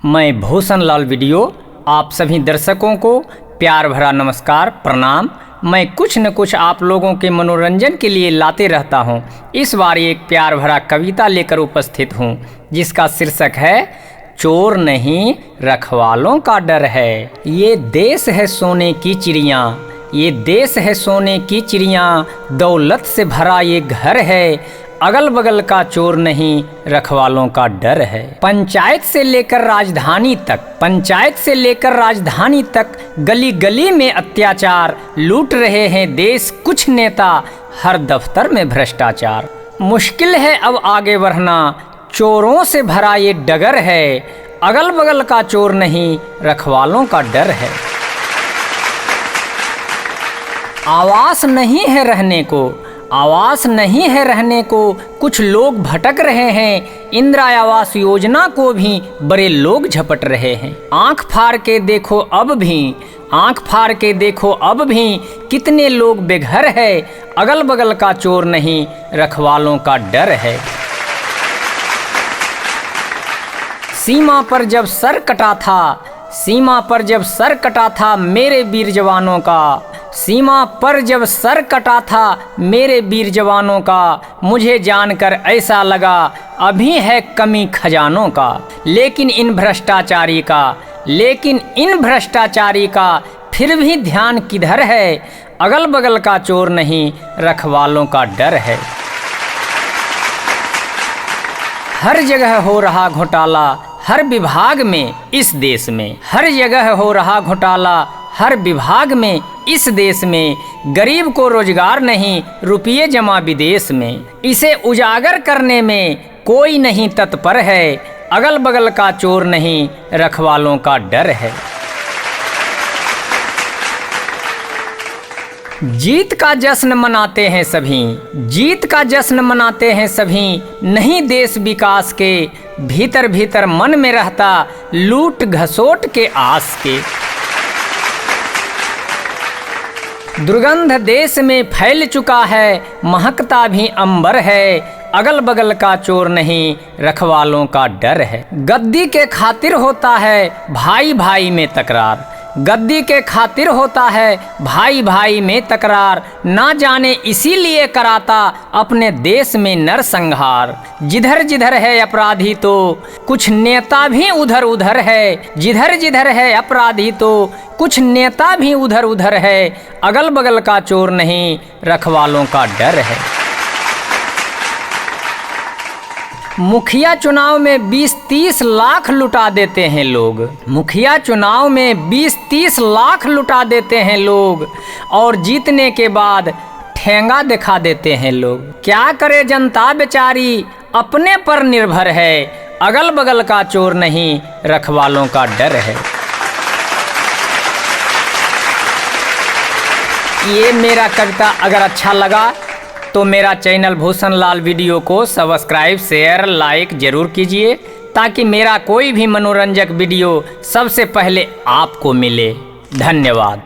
मैं भूषण लाल वीडियो आप सभी दर्शकों को प्यार भरा नमस्कार प्रणाम। मैं कुछ न कुछ आप लोगों के मनोरंजन के लिए लाते रहता हूं। इस बार एक प्यार भरा कविता लेकर उपस्थित हूं जिसका शीर्षक है चोर नहीं रखवालों का डर है। ये देश है सोने की चिड़िया, ये देश है सोने की चिड़िया, दौलत से भरा ये घर है, अगल बगल का चोर नहीं रखवालों का डर है। पंचायत से लेकर राजधानी तक, पंचायत से लेकर राजधानी तक गली गली में अत्याचार, लूट रहे हैं देश कुछ नेता, हर दफ्तर में भ्रष्टाचार। मुश्किल है अब आगे बढ़ना, चोरों से भरा ये डगर है, अगल बगल का चोर नहीं रखवालों का डर है। आवास नहीं है रहने को, आवास नहीं है रहने को, कुछ लोग भटक रहे हैं, इंदिरा आवास योजना को भी बड़े लोग झपट रहे हैं। आंख फाड़ के देखो अब भी, आंख फाड़ के देखो अब भी, कितने लोग बेघर है, अगल बगल का चोर नहीं रखवालों का डर है। सीमा पर जब सर कटा था, सीमा पर जब सर कटा था मेरे वीर जवानों का, सीमा पर जब सर कटा था मेरे वीर जवानों का, मुझे जानकर ऐसा लगा अभी है कमी खजानों का। लेकिन इन भ्रष्टाचारी का, लेकिन इन भ्रष्टाचारी का फिर भी ध्यान किधर है, अगल बगल का चोर नहीं रखवालों का डर है। हर जगह हो रहा घोटाला, हर विभाग में इस देश में, हर जगह हो रहा घोटाला, हर विभाग में इस देश में, गरीब को रोजगार नहीं रुपये जमा विदेश में, इसे उजागर करने में कोई नहीं तत्पर है, अगल बगल का चोर नहीं रखवालों का डर है। जीत का जश्न मनाते हैं सभी, जीत का जश्न मनाते हैं सभी, नहीं देश विकास के, भीतर भीतर मन में रहता लूट घसोट के आस के। दुर्गंध देश में फैल चुका है, महकता भी अंबर है, अगल बगल का चोर नहीं रखवालों का डर है। गद्दी के खातिर होता है भाई भाई में तकरार, गद्दी के खातिर होता है भाई भाई में तकरार, ना जाने इसीलिए कराता अपने देश में नरसंहार। जिधर जिधर है अपराधी तो कुछ नेता भी उधर उधर है, जिधर जिधर है अपराधी तो कुछ नेता भी उधर उधर है, अगल बगल का चोर नहीं रखवालों का डर है। मुखिया चुनाव में 20-30 लाख लुटा देते हैं लोग, मुखिया चुनाव में 20-30 लाख लुटा देते हैं लोग, और जीतने के बाद ठेंगा दिखा देते हैं लोग। क्या करे जनता बेचारी अपने पर निर्भर है, अगल बगल का चोर नहीं रखवालों का डर है। ये मेरा कविता अगर अच्छा लगा तो मेरा चैनल भूषण लाल वीडियो को सब्सक्राइब शेयर लाइक जरूर कीजिए, ताकि मेरा कोई भी मनोरंजक वीडियो सबसे पहले आपको मिले। धन्यवाद।